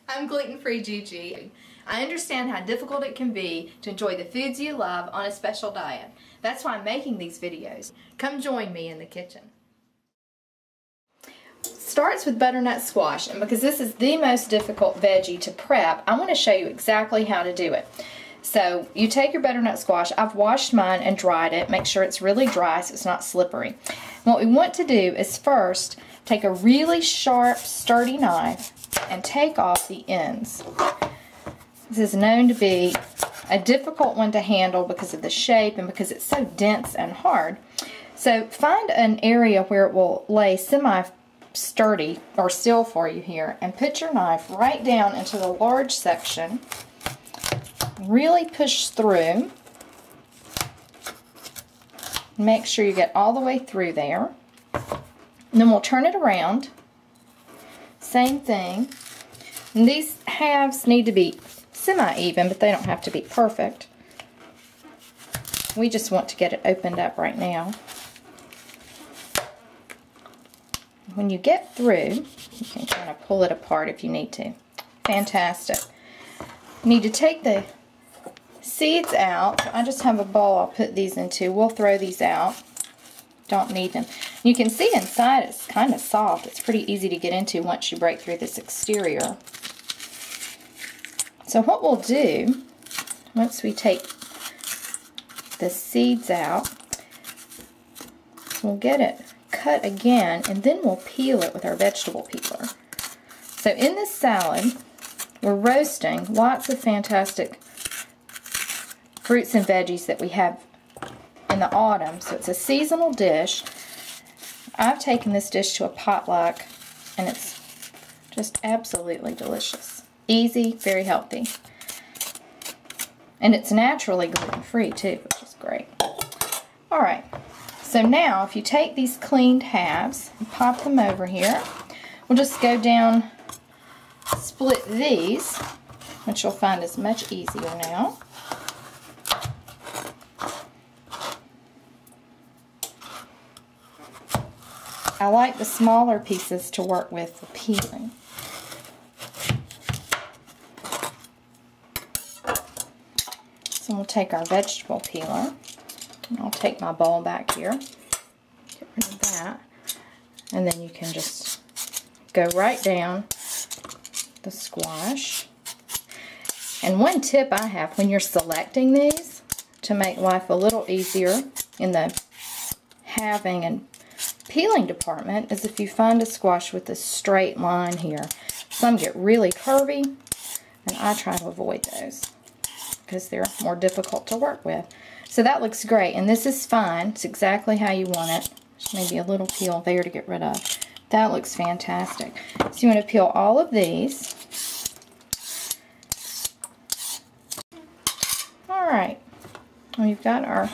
I'm gluten-free Gigi. I understand how difficult it can be to enjoy the foods you love on a special diet. That's why I'm making these videos. Come join me in the kitchen. Starts with butternut squash, and because this is the most difficult veggie to prep, I want to show you exactly how to do it. So you take your butternut squash. I've washed mine and dried it. Make sure it's really dry so it's not slippery. And what we want to do is first take a really sharp, sturdy knife and take off the ends. This is known to be a difficult one to handle because of the shape and because it's so dense and hard. So find an area where it will lay semi-sturdy or still for you here, and put your knife right down into the large section. Really push through. Make sure you get all the way through there. And then we'll turn it around. Same thing. And these halves need to be semi-even, but they don't have to be perfect. We just want to get it opened up right now. When you get through, you can kind of pull it apart if you need to. Fantastic. You need to take the seeds out. I just have a bowl I'll put these into. We'll throw these out. Don't need them. You can see inside it's kind of soft. It's pretty easy to get into once you break through this exterior. So what we'll do, once we take the seeds out, we'll get it cut again, and then we'll peel it with our vegetable peeler. So in this salad, we're roasting lots of fantastic fruits and veggies that we have in the autumn. So it's a seasonal dish. I've taken this dish to a potluck, and it's just absolutely delicious. Easy, very healthy. And it's naturally gluten-free too, which is great. Alright, so now if you take these cleaned halves and pop them over here, we'll just go down, split these, which you'll find is much easier now. I like the smaller pieces to work with for peeling. So we'll take our vegetable peeler, and I'll take my bowl back here, get rid of that, and then you can just go right down the squash. And one tip I have when you're selecting these to make life a little easier in the halving and peeling department is if you find a squash with a straight line here. Some get really curvy, and I try to avoid those because they're more difficult to work with. So that looks great, and this is fine. It's exactly how you want it. There's maybe a little peel there to get rid of. That looks fantastic. So you want to peel all of these. Alright, we've got our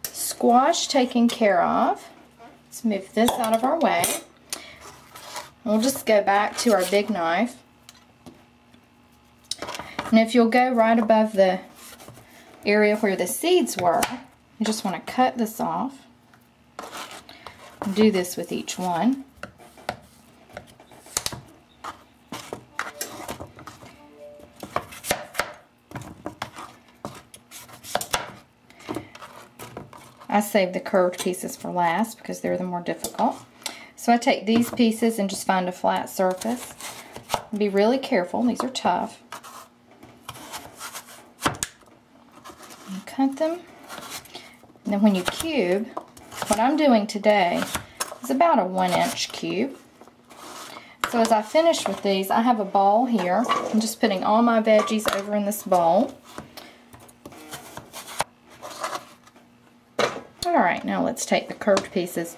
squash taken care of. Let's move this out of our way. We'll just go back to our big knife. And if you'll go right above the area where the seeds were, you just want to cut this off. Do this with each one. I save the curved pieces for last because they're the more difficult. So I take these pieces and just find a flat surface. Be really careful, these are tough. And cut them. And then when you cube, what I'm doing today is about a 1-inch cube. So as I finish with these, I have a bowl here. I'm just putting all my veggies over in this bowl. Alright, now let's take the curved pieces.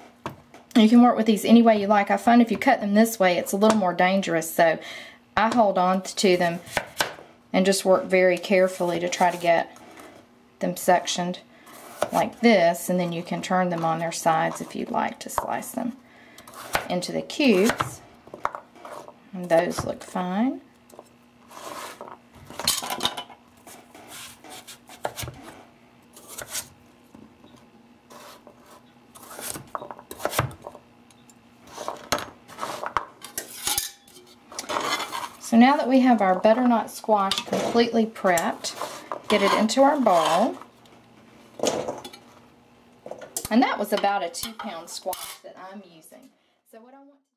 You can work with these any way you like. I find if you cut them this way, it's a little more dangerous, so I hold on to them and just work very carefully to try to get them sectioned like this, and then you can turn them on their sides if you'd like to slice them into the cubes. And those look fine. So now that we have our butternut squash completely prepped, get it into our bowl. And that was about a 2-pound squash that I'm using. So what I want to